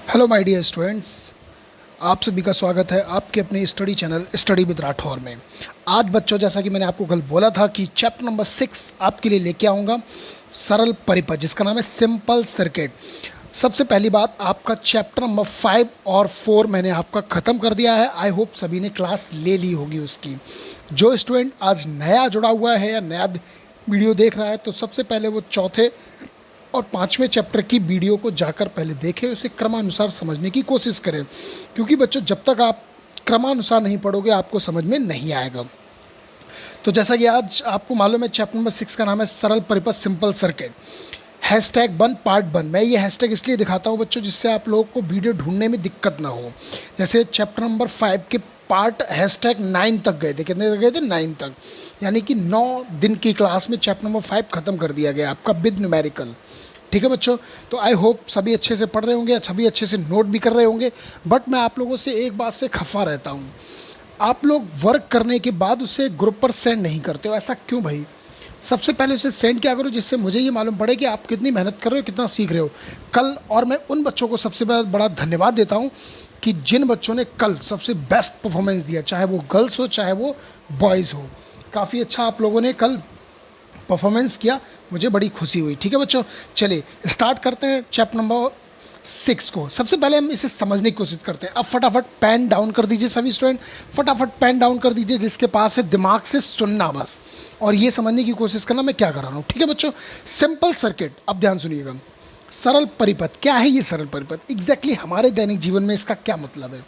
Hello my dear students, आप सभी का स्वागत है आपके अपने study channel study with Rathore में। आज बच्चों, जैसा कि मैंने आपको कल बोला था कि चैप्टर नंबर 6 आपके लिए लेके आऊँगा, सरल परिपथ, जिसका नाम है सिंपल सर्किट। सबसे पहली बात, आपका चैप्टर नंबर 5 और 4 मैंने आपका ख़त्म कर दिया है। आई होप सभी ने क्लास ले ली होगी उसकी। जो स्टूडेंट आज नया जुड़ा हुआ है या नया वीडियो देख रहा है, तो सबसे पहले वो चौथे और 5वें चैप्टर की वीडियो को जाकर पहले देखें, उसे क्रमानुसार समझने की कोशिश करें, क्योंकि बच्चों जब तक आप क्रमानुसार नहीं पढ़ोगे आपको समझ में नहीं आएगा। तो जैसा कि आज आपको मालूम है, चैप्टर नंबर 6 का नाम है सरल परिपथ सिंपल सर्किट। #1 पार्ट 1। मैं ये हैशटैग इसलिए दिखाता हूँ बच्चों, जिससे आप लोगों को वीडियो ढूंढने में दिक्कत ना हो। जैसे चैप्टर नंबर 5 के पार्ट #9 तक गए थे। कितने तक गए थे? 9 तक। यानी कि 9 दिन की क्लास में चैप्टर नंबर 5 ख़त्म कर दिया गया आपका विद न्यूमेरिकल। ठीक है बच्चों, तो आई होप सभी अच्छे से पढ़ रहे होंगे, सभी अच्छे से नोट भी कर रहे होंगे। बट मैं आप लोगों से एक बात से खफा रहता हूँ, आप लोग वर्क करने के बाद उसे ग्रुप पर सेंड नहीं करते हो। ऐसा क्यों भाई? सबसे पहले उसे सेंड किया करो, जिससे मुझे ये मालूम पड़े कि आप कितनी मेहनत कर रहे हो, कितना सीख रहे हो कल। और मैं उन बच्चों को सबसे बड़ा धन्यवाद देता हूँ कि जिन बच्चों ने कल सबसे बेस्ट परफॉर्मेंस दिया, चाहे वो गर्ल्स हो चाहे वो बॉयज़ हो। काफ़ी अच्छा आप लोगों ने कल परफॉर्मेंस किया, मुझे बड़ी खुशी हुई। ठीक है बच्चों, चलिए स्टार्ट करते हैं चैप्टर नंबर 6 को। सबसे पहले हम इसे समझने की कोशिश करते हैं। अब फटाफट पेन डाउन कर दीजिए सभी स्टूडेंट, फटाफट पेन डाउन कर दीजिए, जिसके पास है दिमाग से सुनना बस, और ये समझने की कोशिश करना मैं क्या कर रहा हूँ। ठीक है बच्चों, सिंपल सर्किट। अब ध्यान सुनिएगा, सरल परिपथ क्या है? ये सरल परिपथ एग्जैक्टली हमारे दैनिक जीवन में इसका क्या मतलब है?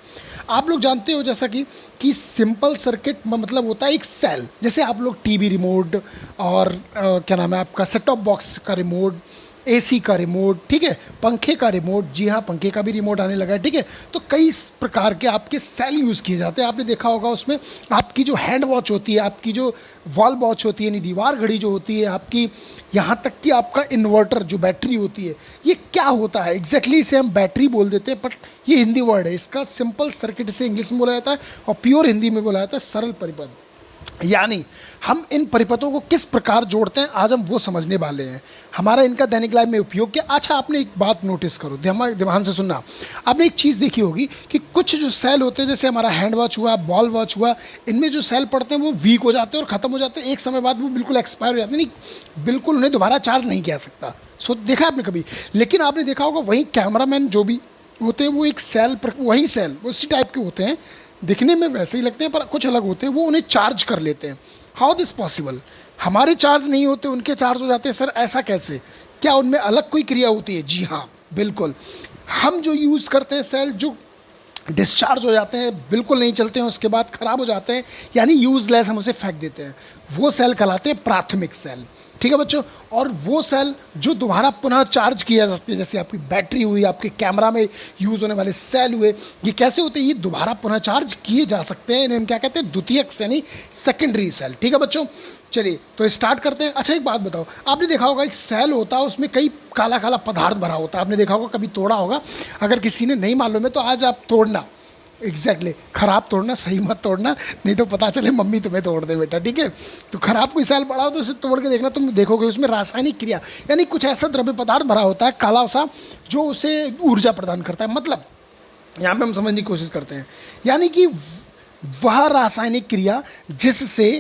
आप लोग जानते हो जैसा कि सिंपल सर्किट मतलब होता है एक सेल। जैसे आप लोग टीवी रिमोट और क्या नाम है आपका सेट टॉप बॉक्स का रिमोट, एसी का रिमोट, ठीक है, पंखे का रिमोट, जी हाँ पंखे का भी रिमोट आने लगा है, ठीक है। तो कई प्रकार के आपके सेल यूज़ किए जाते हैं। आपने देखा होगा उसमें आपकी जो हैंड वॉच होती है, आपकी जो वॉल वॉच होती है, यानी दीवार घड़ी जो होती है आपकी, यहाँ तक कि आपका इन्वर्टर जो बैटरी होती है, ये क्या होता है एग्जैक्टली? इसे हम बैटरी बोल देते हैं, बट ये हिंदी वर्ड है। इसका सिंपल सर्किट से इंग्लिश में बोला जाता है और प्योर हिंदी में बोला जाता है सरल परिपथ। यानी हम इन परिपथों को किस प्रकार जोड़ते हैं, आज हम वो समझने वाले हैं। हमारा इनका दैनिक लाइफ में उपयोग क्या। अच्छा, आपने एक बात नोटिस करो, ध्यान से सुनना। आपने एक चीज़ देखी होगी कि कुछ जो सेल होते हैं, जैसे हमारा हैंड वॉच हुआ, बॉल वॉच हुआ, इनमें जो सेल पड़ते हैं वो वीक हो जाते हैं और ख़त्म हो जाते हैं। एक समय बाद वो बिल्कुल एक्सपायर हो जाते हैं, नहीं बिल्कुल उन्हें दोबारा चार्ज नहीं किया सकता। सो देखा आपने कभी? लेकिन आपने देखा होगा वहीं कैमरामैन जो भी होते हैं वो एक सेल पर, वही सेल उसी टाइप के होते हैं, दिखने में वैसे ही लगते हैं पर कुछ अलग होते हैं, वो उन्हें चार्ज कर लेते हैं। How this possible? हमारे चार्ज नहीं होते, उनके चार्ज हो जाते हैं। सर ऐसा कैसे? क्या उनमें अलग कोई क्रिया होती है? जी हाँ बिल्कुल। हम जो यूज़ करते हैं सेल, जो डिस्चार्ज हो जाते हैं, बिल्कुल नहीं चलते हैं, उसके बाद ख़राब हो जाते हैं, यानी यूज़लेस, हम उसे फेंक देते हैं, वो सेल कहलाते हैं प्राथमिक सेल। ठीक है बच्चों, और वो सेल जो दोबारा पुनः चार्ज किया जा सकती है, जैसे आपकी बैटरी हुई, आपके कैमरा में यूज़ होने वाले सेल हुए, ये कैसे होते हैं? ये दोबारा पुनः चार्ज किए जा सकते हैं। इन्हें हम क्या कहते हैं? द्वितीयक यानी सेकेंडरी सेल। ठीक है बच्चों, चलिए तो स्टार्ट करते हैं। अच्छा एक बात बताओ, आपने देखा होगा एक सेल होता है, उसमें कई काला काला पदार्थ भरा होता है। आपने देखा होगा, कभी तोड़ा होगा। अगर किसी ने नहीं मालूम है तो आज आप तोड़ना, एग्जैक्टली खराब तोड़ना, सही मत तोड़ना, नहीं तो पता चले मम्मी तुम्हें तोड़ दे बेटा। ठीक है, तो खराब कोई सेल पड़ा हो तो उसे तोड़ के देखना, तुम देखोगे उसमें रासायनिक क्रिया, यानी कुछ ऐसा द्रव्य पदार्थ भरा होता है काला सा, जो उसे ऊर्जा प्रदान करता है। मतलब यहाँ पे हम समझने की कोशिश करते हैं, यानी कि वह रासायनिक क्रिया जिससे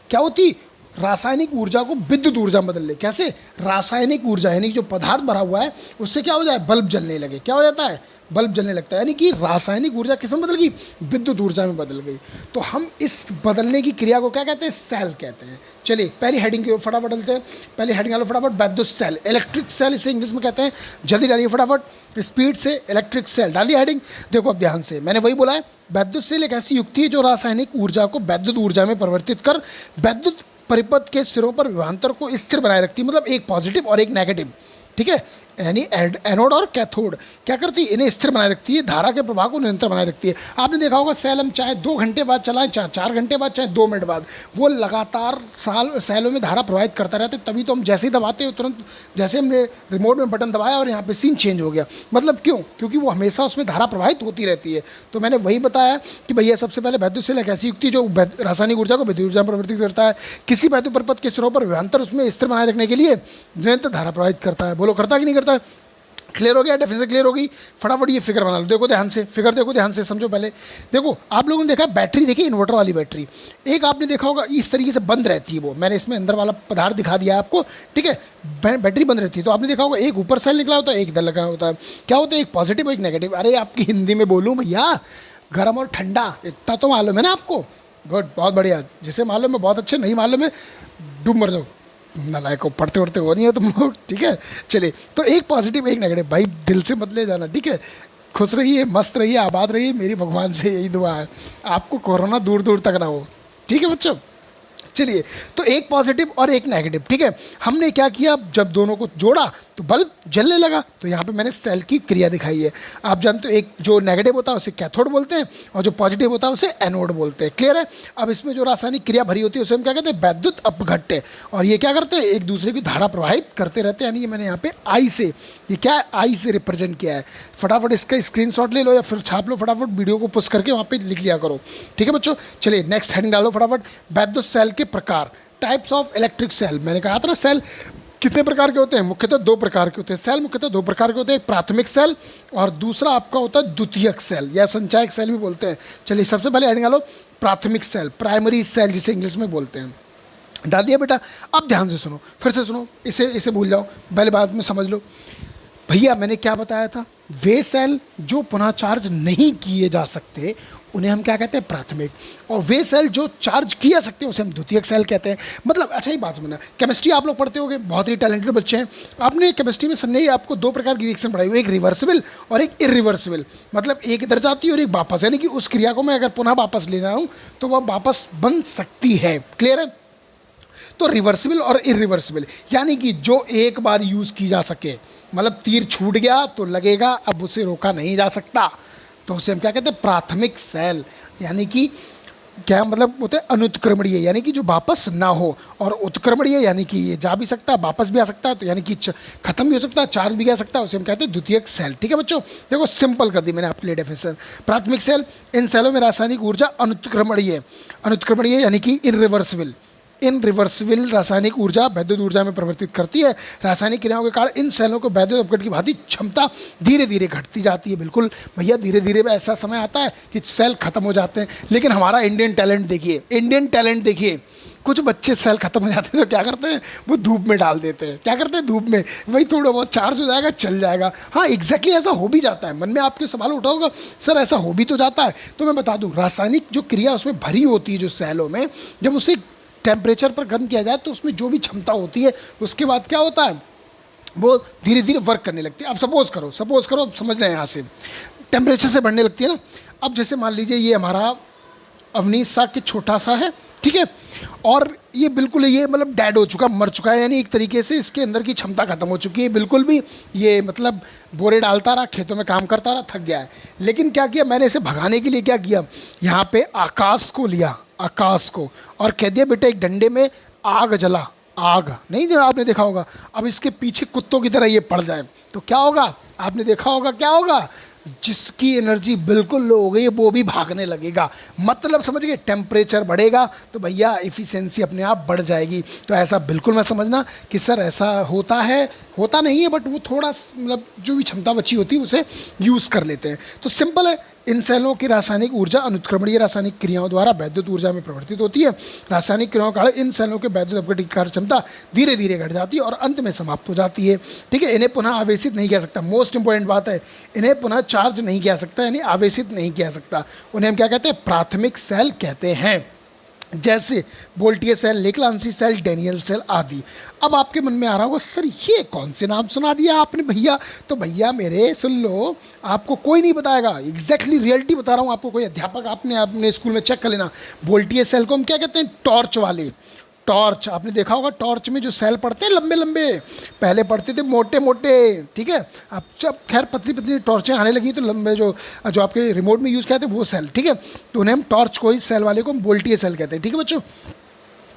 क्या होती, रासायनिक ऊर्जा को विद्युत ऊर्जा में बदल ले। कैसे? रासायनिक ऊर्जा यानी जो पदार्थ भरा हुआ है उससे क्या हो जाए, बल्ब जलने लगे। क्या हो जाता है? बल्ब जलने लगता है। यानी कि रासायनिक ऊर्जा किस में बदल गई? विद्युत ऊर्जा में बदल गई। तो हम इस बदलने की क्रिया को क्या कहते हैं? सेल कहते हैं। चलिए पहली हेडिंग की ओर फटाफट डलते हैं। पहली हेडिंग डालो फटाफट, विद्युत सेल, इलेक्ट्रिक सेल इसे इंग्लिश में कहते हैं। जल्दी डालिए फटाफट, स्पीड से, इलेक्ट्रिक सेल डालिए हेडिंग। देखो अब ध्यान से, मैंने वही बोला है, विद्युत सेल एक ऐसी युक्ति है जो रासायनिक ऊर्जा को विद्युत ऊर्जा में परिवर्तित कर विद्युत परिपथ के सिरों पर विभवांतर को स्थिर बनाए रखती है। मतलब एक पॉजिटिव और एक नेगेटिव। ठीक है, यानी एनोड और कैथोड क्या करती है? इन्हें स्थिर बनाए रखती है, धारा के प्रवाह को निरंतर बनाए रखती है। आपने देखा होगा सेल हम चाहे 2 घंटे बाद चलाएं, चाहे 4 घंटे बाद, चाहे 2 मिनट बाद, वो लगातार सेलों में धारा प्रवाहित करता रहता है। तभी तो हम जैसे ही दबाते हैं तुरंत, जैसे हमने रिमोट में बटन दबाया और यहाँ पे सीन चेंज हो गया। मतलब क्यों? क्योंकि वो हमेशा उसमें धारा प्रवाहित होती रहती है। तो मैंने वही बताया कि भैया सबसे पहले विद्युत सेल एक ऐसी युक्ति जो रासायनिक ऊर्जा को विद्युत ऊर्जा में परिवर्तित करता है, किसी विद्युत परिपथ के सिरों पर विभवांतर उसमें स्थिर बनाए रखने के लिए निरंतर धारा प्रवाहित करता है। बोलो करता है कि नहीं करता है? क्लियर हो गया, डेफिनेशन क्लियर हो गई। फटाफट ये फिगर बना लो, देखो ध्यान से, फिगर देखो ध्यान से, समझो पहले। देखो आप लोगों ने देखा बैटरी, देखी इन्वर्टर वाली बैटरी, एक आपने देखा होगा इस तरीके से बंद रहती है वो, मैंने इसमें अंदर वाला पदार्थ दिखा दिया है आपको, ठीक है। बैटरी बंद रहती है, तो आपने देखा होगा एक ऊपर सेल निकला होता है, एक इधर लगा होता है। क्या होता है, एक पॉजिटिव एक नेगेटिव। अरे आपकी हिंदी में बोलूँ भैया, गर्म और ठंडा, इतना तो मालूम है ना आपको। गुड, बहुत बढ़िया। जिसे मालूम है बहुत अच्छे, नहीं मालूम है डूब मर जाओ, नालायक को, पढ़ते पढ़ते हो नहीं है तुम लोग, ठीक है। चलिए, तो एक पॉजिटिव एक नेगेटिव, भाई दिल से मत ले जाना, ठीक है। खुश रहिए, मस्त रहिए, आबाद रहिए, मेरी भगवान से यही दुआ है, आपको कोरोना दूर दूर तक ना हो, ठीक है बच्चों। चलिए, तो एक पॉजिटिव और एक नेगेटिव, ठीक है। हमने क्या किया, जब दोनों को जोड़ा तो बल्ब जलने लगा, तो यहाँ पे मैंने सेल की क्रिया दिखाई है। आप जानते हो एक जो नेगेटिव होता है उसे कैथोड बोलते हैं, और जो पॉजिटिव होता है उसे एनोड बोलते हैं। क्लियर है। अब इसमें जो रासायनिक क्रिया भरी होती है उसे हम क्या कहते हैं, वैद्युत अपघट्य। और ये क्या करते हैं, एक दूसरे की धारा प्रवाहित करते रहते हैं, यानी कि मैंने यहाँ पे आई से, ये क्या है, आई से रिप्रेजेंट किया है। फटाफट इसका स्क्रीनशॉट ले लो या फिर छाप लो, फटाफट वीडियो को पुश करके वहाँ पे लिख लिया करो, ठीक है बच्चों। चलिए नेक्स्ट हेडिंग डालो फटाफट, वैद्युत सेल के प्रकार, टाइप्स ऑफ इलेक्ट्रिक सेल। मैंने कहा था ना सेल कितने प्रकार के होते हैं, मुख्यतः दो प्रकार के होते हैं सेल, मुख्यतः दो प्रकार के होते हैं, एक प्राथमिक सेल और दूसरा आपका होता है द्वितीयक सेल या संचायक सेल भी बोलते हैं। चलिए सबसे पहले हेडिंग डालो प्राथमिक सेल, प्राइमरी सेल जिसे इंग्लिश में बोलते हैं। डाल दिया बेटा। अब ध्यान से सुनो, फिर से सुनो, इसे भूल जाओ, पहले बात में समझ लो। भैया मैंने क्या बताया था, वे सेल जो पुनः चार्ज नहीं किए जा सकते उन्हें हम क्या कहते हैं, प्राथमिक। और वे सेल जो चार्ज किए जा सकते हैं उसे हम द्वितीयक सेल कहते हैं। मतलब अच्छा ही बात समझना, केमिस्ट्री आप लोग पढ़ते होंगे, बहुत ही टैलेंटेड बच्चे हैं। आपने केमिस्ट्री में सर ने आपको दो प्रकार की रिएक्शन पढ़ाई हुई, एक रिवर्सिबल और एक इरिवर्सिबल। मतलब एक इधर जाती है और एक वापस, यानी कि उस क्रिया को मैं अगर पुनः वापस लेना हूँ तो वह वापस बन सकती है। क्लियर है। तो रिवर्सिबल और इरिवर्सिबल यानी कि जो एक बार यूज़ की जा सके, मतलब तीर छूट गया तो लगेगा, अब उसे रोका नहीं जा सकता, तो उसे हम क्या कहते हैं, प्राथमिक सेल। यानी कि क्या मतलब होते हैं, अनुत्क्रमणीय यानी कि जो वापस ना हो, और उत्क्रमणीय यानी कि ये जा भी सकता है वापस भी आ सकता है, तो यानी कि खत्म भी हो सकता है, चार्ज भी आ सकता है, उसे हम कहते हैं द्वितीयक सेल। ठीक है बच्चों, देखो सिंपल कर दी मैंने आपके लिए डेफिनेशन। प्राथमिक सेल, इन सेलों में रासायनिक ऊर्जा अनुत्क्रमणीय, अनुत्क्रमणीय यानी कि इनरिवर्सिबल, इन रिवर्सिबल रासायनिक ऊर्जा वैद्युत ऊर्जा में परिवर्तित करती है। रासायनिक क्रियाओं के कारण इन सेलों को वैद्युत अपघट की भांति क्षमता धीरे धीरे घटती जाती है। बिल्कुल भैया, धीरे धीरे ऐसा समय आता है कि सेल खत्म हो जाते हैं। लेकिन हमारा इंडियन टैलेंट देखिए, इंडियन टैलेंट देखिए, कुछ बच्चे सेल खत्म हो जाते हैं तो क्या करते हैं, वो धूप में डाल देते हैं। क्या करते हैं, धूप में, वही थोड़ा बहुत चार्ज हो जाएगा, चल जाएगा। हाँ एग्जैक्टली ऐसा हो भी जाता है। मन में आपके सवाल उठा होगा, सर ऐसा हो भी तो जाता है। तो मैं बता दूं, रासायनिक जो क्रिया उसमें भरी होती है जो सेलों में, जब उसे टेम्परेचर पर गर्म किया जाए तो उसमें जो भी क्षमता होती है उसके बाद क्या होता है, वो धीरे धीरे वर्क करने लगती है। अब सपोज करो अब समझ रहे हैं, यहाँ से टेम्परेचर से बढ़ने लगती है ना। अब जैसे मान लीजिए ये हमारा अवनीश सा कि छोटा सा है, ठीक है, और ये बिल्कुल ये मतलब डेड हो चुका, मर चुका है, यानी एक तरीके से इसके अंदर की क्षमता खत्म हो चुकी है बिल्कुल भी। ये मतलब बोरे डालता रहा, खेतों में काम करता रहा, थक गया है। लेकिन क्या किया मैंने, इसे भगाने के लिए क्या किया, यहाँ पे आकाश को लिया, आकाश को, और कह दिया बेटा एक डंडे में आग जला, आग नहीं देखा आपने, देखा होगा। अब इसके पीछे कुत्तों की तरह ये पड़ जाए तो क्या होगा, आपने देखा होगा क्या होगा, जिसकी एनर्जी बिल्कुल लो हो गई वो भी भागने लगेगा। मतलब समझ गए, टेम्परेचर बढ़ेगा तो भैया इफ़िशेंसी अपने आप बढ़ जाएगी। तो ऐसा बिल्कुल मत समझना कि सर ऐसा होता है, होता नहीं है, बट वो थोड़ा मतलब जो भी क्षमता बची होती है उसे यूज़ कर लेते हैं। तो सिंपल है, इन सेलों की रासायनिक ऊर्जा अनुत्क्रमणीय रासायनिक क्रियाओं द्वारा वैद्युत ऊर्जा में परिवर्तित होती है। रासायनिक क्रियाओं के कारण इन सेलों के वैद्युत अपघट की कार्य क्षमता धीरे धीरे घट जाती है और अंत में समाप्त हो जाती है। ठीक है, इन्हें पुनः आवेशित नहीं किया सकता, मोस्ट इंपॉर्टेंट बात है, इन्हें पुनः चार्ज नहीं किया सकता, यानी आवेशित नहीं किया सकता। उन्हें हम क्या कहते हैं, प्राथमिक सेल कहते हैं, जैसे वोल्टियर सेल, लेक्लांसी सेल, डेनियल सेल आदि। अब आपके मन में आ रहा होगा, सर ये कौन से नाम सुना दिया आपने भैया। तो भैया मेरे सुन लो, आपको कोई नहीं बताएगा, एग्जैक्टली रियलिटी बता रहा हूँ आपको, कोई अध्यापक आपने अपने स्कूल में चेक कर लेना। वोल्टियर सेल को हम क्या कहते हैं, टॉर्च वाले, टॉर्च आपने देखा होगा, टॉर्च में जो सेल पड़ते हैं लंबे लंबे, पहले पड़ते थे मोटे मोटे, ठीक है, अब जब खैर पतली पतली टॉर्चें आने लगी तो लंबे जो आपके रिमोट में यूज़ किया थे वो सेल, ठीक है, तो उन्हें हम टॉर्च को ही सेल वाले को हम वोल्टियर सेल कहते हैं। ठीक है बच्चों,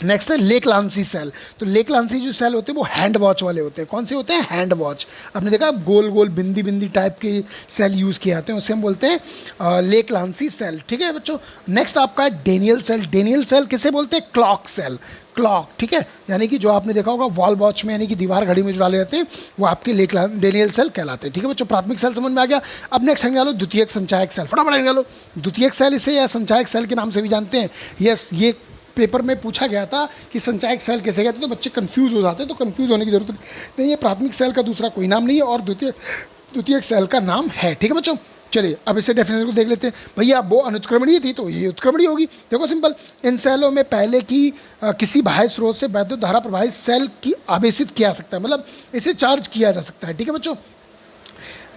नेक्स्ट है लेक लांसी सेल। तो लेक लांसी जो सेल होते हैं वो हैंड वॉच वाले होते हैं। कौन से होते हैं? Hand watch. आपने देखा गोल गोल बिंदी बिंदी टाइप के सेल यूज़ किए जाते हैं, उसे हम बोलते हैं लेक लांसी सेल। ठीक है बच्चों। नेक्स्ट आपका है डेनियल सेल। डेनियल सेल किसे बोलते हैं? Clock cell. क्लॉक, ठीक है, यानी कि जो आपने देखा होगा वॉल वॉच में, यानी कि दीवार घड़ी में जो डाले जाते हैं, वो आपके लेक डेनियल सेल कहलाते हैं। ठीक है बच्चों, प्राथमिक सेल समझ में आ गया। अब नेक्स्ट निकालो द्वितीयक संचायक सेल। फटाफट निकालो। द्वितीयक सेल इसे या संचायक सेल के नाम से भी जानते हैं। यस, ये पेपर में पूछा गया था कि संचायक सेल कैसे कहते हैं, तो बच्चे कंफ्यूज हो जाते हैं, तो कंफ्यूज होने की जरूरत नहीं है। प्राथमिक सेल का दूसरा कोई नाम नहीं है और द्वितीयक सेल का नाम है। ठीक है बच्चों, चलिए अब इसे डेफिनेशन को देख लेते हैं। भैया वो अनुत्क्रमणीय थी तो ये उत्क्रमणीय होगी। देखो सिंपल, इन सेलों में पहले की किसी बाह्य स्रोत से वैद्युत धारा प्रवाहित सेल की आवेशित किया जा सकता है, मतलब इसे चार्ज किया जा सकता है। ठीक है बच्चों,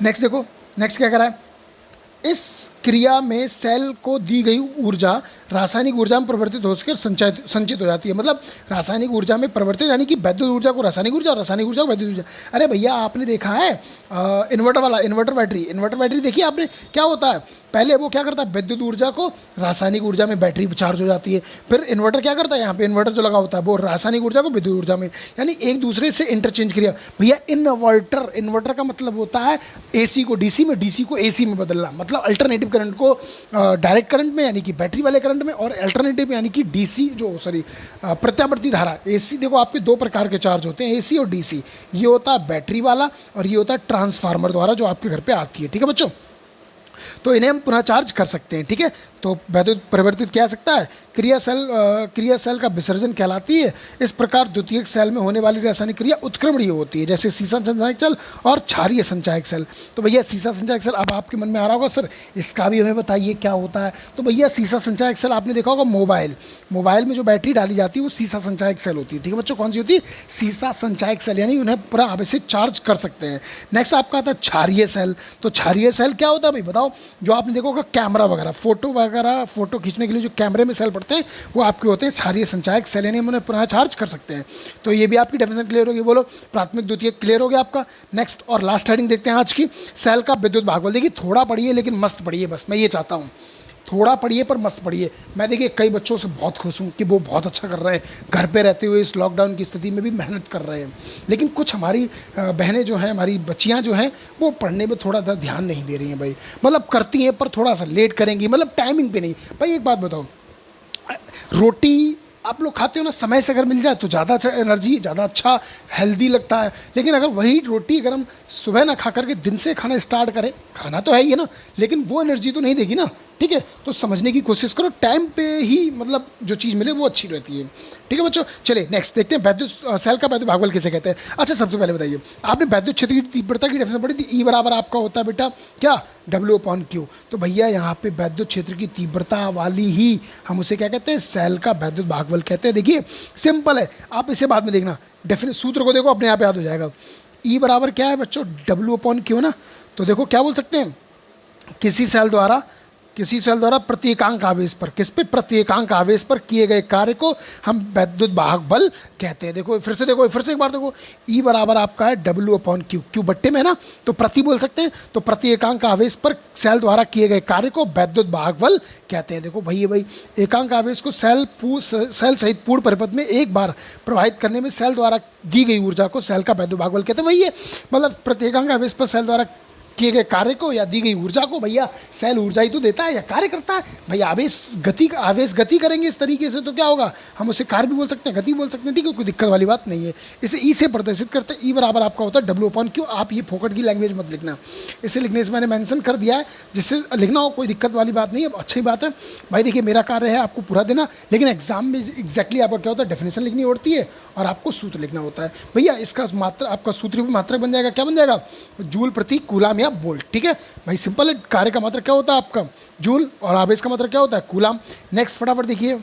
नेक्स्ट देखो, नेक्स्ट क्या करा है? इस क्रिया में सेल को दी गई ऊर्जा रासायनिक ऊर्जा में परिवर्तित हो सके संचित हो जाती है। मतलब रासायनिक ऊर्जा में परिवर्तित, यानी कि वैद्युत ऊर्जा को रासायनिक ऊर्जा और रासायनिक ऊर्जा को वैद्युत ऊर्जा। अरे भैया आपने देखा है इन्वर्टर वाला, इन्वर्टर बैटरी देखी आपने? क्या होता है, पहले वो क्या करता है, विद्युत ऊर्जा को रासायनिक ऊर्जा में बैटरी चार्ज हो जाती है, फिर इन्वर्टर क्या करता है, यहाँ पे इन्वर्टर जो लगा होता है वो रासायनिक ऊर्जा को विद्युत ऊर्जा में, यानी एक दूसरे से इंटरचेंज क्रिया। भैया इन्वर्टर का मतलब होता है एसी को डीसी में, डीसी को एसी में बदलना, मतलब अल्टरनेटिव करंट को डायरेक्ट करंट में, यानी कि बैटरी वाले करंट में, और अल्टरनेटिव यानी कि डीसी जो प्रत्यावर्ती धारा। एसी देखो आपके दो प्रकार के चार्ज होते हैं, एसी और डीसी। ये होता है बैटरी वाला और ये होता है ट्रांसफार्मर द्वारा जो आपके घर पे आती है। ठीक है बच्चों, तो इन्हें हम पुनः चार्ज कर सकते हैं। ठीक है, तो वैद्युत परिवर्तित किया जा सकता है। क्रिया सेल का विसर्जन कहलाती है। इस प्रकार द्वितीयक सेल में होने वाली रासायनिक क्रिया उत्क्रमणीय होती है, जैसे सीसा संचायक सेल और क्षारीय संचायक सेल। तो भैया सीसा संचायक सेल, अब आपके मन में आ रहा होगा सर इसका भी हमें बताइए क्या होता है। तो भैया सीसा संचायक सेल आपने देखा होगा मोबाइल में जो बैटरी डाली जाती है वो सीसा संचायक सेल होती है। ठीक है बच्चों, कौन सी होती है? सीसा संचायक सेल, यानी उन्हें पूरा आवेशित चार्ज कर सकते हैं। नेक्स्ट आपका आता है क्षारीय सेल। तो क्षारीय सेल क्या होता है भाई बताओ? जो आपने देखा होगा कैमरा वगैरह, फोटो खींचने के लिए जो कैमरे में सेल पड़ते हैं वो आपके होते हैं क्षारीय संचायक सेल, यानी हम उन्हें पुनः चार्ज कर सकते हैं। तो ये भी आपकी डेफिनेशन क्लियर होगी। बोलो प्राथमिक द्वितीयक क्लियर हो गया आपका। नेक्स्ट और लास्ट हेडिंग देखते हैं आज की, सेल का विद्युत भागफल। देखिए थोड़ा पढ़िए लेकिन मस्त पढ़िए, बस मैं ये चाहता हूँ, थोड़ा पढ़िए पर मस्त पढ़िए। मैं देखिए कई बच्चों से बहुत खुश हूँ कि वो बहुत अच्छा कर रहे हैं, घर पे रहते हुए इस लॉकडाउन की स्थिति में भी मेहनत कर रहे हैं। लेकिन कुछ हमारी बहनें जो हैं, हमारी बच्चियाँ जो हैं, वो पढ़ने में थोड़ा सा ध्यान नहीं दे रही हैं भाई। मतलब करती हैं पर थोड़ा सा लेट करेंगी, मतलब टाइमिंग पे नहीं। भाई एक बात बताओ, रोटी आप लोग खाते हो ना, समय से अगर मिल जाए तो ज़्यादा अच्छा एनर्जी, ज़्यादा अच्छा हेल्दी लगता है। लेकिन अगर वही रोटी अगर हम सुबह ना खा करके दिन से खाना स्टार्ट करें, खाना तो है ही है ना, लेकिन वो एनर्जी तो नहीं देगी ना। ठीक है, तो समझने की कोशिश करो, टाइम पे ही मतलब जो चीज़ मिले वो अच्छी रहती है। ठीक है बच्चों, चलिए नेक्स्ट देखते हैं वैद्युत सेल का वैद्युत भागफल किसे कहते हैं। अच्छा सबसे पहले बताइए, आपने वैद्युत क्षेत्र की तीव्रता की डेफिनेशन पढ़ी थी, ई बराबर आपका होता है बेटा क्या, W/Q। तो भैया यहाँ पे वैद्युत क्षेत्र की तीव्रता वाली ही हम उसे क्या कहते हैं, सेल का वैद्युत भागफल कहते हैं। देखिए सिंपल है, आप इसे बाद में देखना, डेफिनेट सूत्र को देखो अपने आप याद हो जाएगा। ई बराबर क्या है बच्चों, W/Q ना। तो देखो क्या बोल सकते हैं, किसी सेल द्वारा प्रत्येकांक आवेश पर, किस पे, प्रत्येकांक आवेश पर किए गए कार्य को हम वैद्युत भागफल कहते हैं। देखो फिर से एक बार देखो, ई बराबर आपका है W/Q, क्यू बट्टे में है ना, तो प्रति बोल सकते हैं। तो प्रत्येकांक आवेश पर सेल द्वारा किए गए कार्य को वैद्युत भागफल कहते हैं। देखो भाई एकांक आवेश को सेल सहित पूर्ण परिपथ में एक बार प्रवाहित करने में सेल द्वारा दी गई ऊर्जा को सेल का वैद्युत भागफल कहते हैं। वही है, मतलब प्रत्येकांक आवेश पर सेल द्वारा किए गए कार्य को या दी गई ऊर्जा को, भैया सेल ऊर्जा ही तो देता है या कार्य करता है। भैया आवेश गति करेंगे इस तरीके से तो क्या होगा, हम उसे कार्य भी बोल सकते हैं, गति बोल सकते हैं। ठीक है, कोई दिक्कत वाली बात नहीं है। इसे ई से प्रदर्शित करते हैं। ई बराबर आपका होता है W/Q। आप ये फोकट की लैंग्वेज मत लिखना, इसे लिखने से मैंने मेंशन कर दिया है, जिससे लिखना हो कोई दिक्कत वाली बात नहीं है। अच्छी बात है भाई। देखिए मेरा कार्य है आपको पूरा देना, लेकिन एग्जाम में एग्जैक्टली आपका क्या होता है, डेफिनेशन लिखनी होती है और आपको सूत्र लिखना होता है। भैया इसका मात्रा, आपका सूत्र भी मात्रक बन जाएगा, क्या बन जाएगा, जूल प्रति कूलाम या वोल्ट। ठीक है भाई, सिंपल है। कार्य का मात्रक क्या होता है आपका जूल, और आवेश का मात्रक क्या होता है, कूलाम। नेक्स्ट फटाफट देखिए,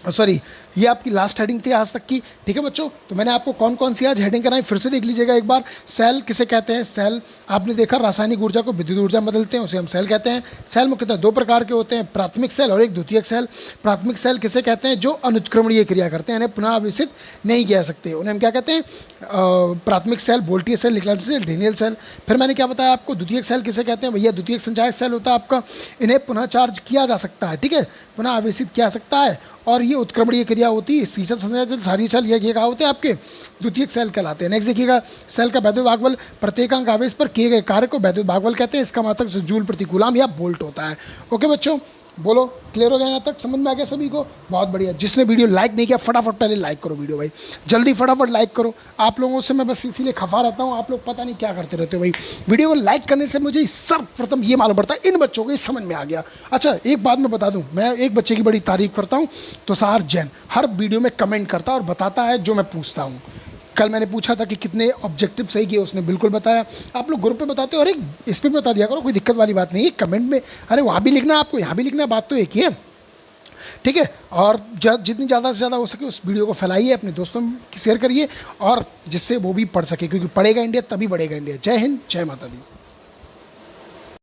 सॉरी ये आपकी लास्ट हेडिंग थी आज तक की। ठीक है बच्चों, तो मैंने आपको कौन कौन सी आज हेडिंग कराई फिर से देख लीजिएगा एक बार। सेल किसे कहते हैं, सेल आपने देखा रासायनिक ऊर्जा को विद्युत ऊर्जा में बदलते हैं, उसे हम सेल कहते हैं। सेल मुख्यतः दो प्रकार के होते हैं, प्राथमिक सेल और एक द्वितीयक सेल। प्राथमिक सेल किसे कहते हैं, जो अनुत्क्रमणीय क्रिया करते हैं, इन्हें पुनः आवेशित नहीं किया सकते, उन्हें हम क्या कहते हैं, प्राथमिक सेल, वोल्टीय सेल, निकलांसी सेल, डेनियल सेल। फिर मैंने क्या बताया आपको, द्वितीयक सेल किसे कहते हैं, भैया द्वितीयक संचायक सेल होता है आपका, इन्हें पुनः चार्ज किया जा सकता है। ठीक है, पुनः आवेशित किया जा सकता है और ये उत्क्रमणीय क्रिया संध्या होती है, शीर्षक संध्या जो सारी सेल ये क्या होते हैं आपके द्वितीयक सेल कहलाते हैं। नेक्स्ट देखिएगा, सेल का वैद्युत भागबल प्रत्येकांक आवेश पर किए गए कार्य को वैद्युत भागबल कहते हैं। इसका मात्रक जूल प्रति कूलम या वोल्ट होता है। ओके बच्चों, बोलो क्लियर हो गया? यहाँ तक समझ में आ गया सभी को? बहुत बढ़िया। जिसने वीडियो लाइक नहीं किया फटाफट पहले लाइक करो वीडियो भाई, जल्दी फटाफट लाइक करो। आप लोगों से मैं बस इसीलिए खफा रहता हूँ, आप लोग पता नहीं क्या करते रहते हो भाई। वीडियो को लाइक करने से मुझे सर्वप्रथम ये मालूम पड़ता है इन बच्चों को ये समझ में आ गया। अच्छा एक बात मैं बता दूँ, मैं एक बच्चे की बड़ी तारीफ करता हूँ, तुषार जैन। हर वीडियो में कमेंट करता है और बताता है जो मैं पूछता हूँ। कल मैंने पूछा था कि कितने ऑब्जेक्टिव सही किए, उसने बिल्कुल बताया। आप लोग ग्रुप पे बताते हो और एक इस पर बता दिया करो, कोई दिक्कत वाली बात नहीं है। कमेंट में अरे वहाँ भी लिखना है आपको, यहाँ भी लिखना है, बात तो एक ही है, ठीक है। और जितनी ज़्यादा से ज़्यादा हो सके उस वीडियो को फैलाइए, अपने दोस्तों में शेयर करिए, और जिससे वो भी पढ़ सके, क्योंकि पढ़ेगा इंडिया तभी बढ़ेगा इंडिया। जय हिंद, जय माता दी।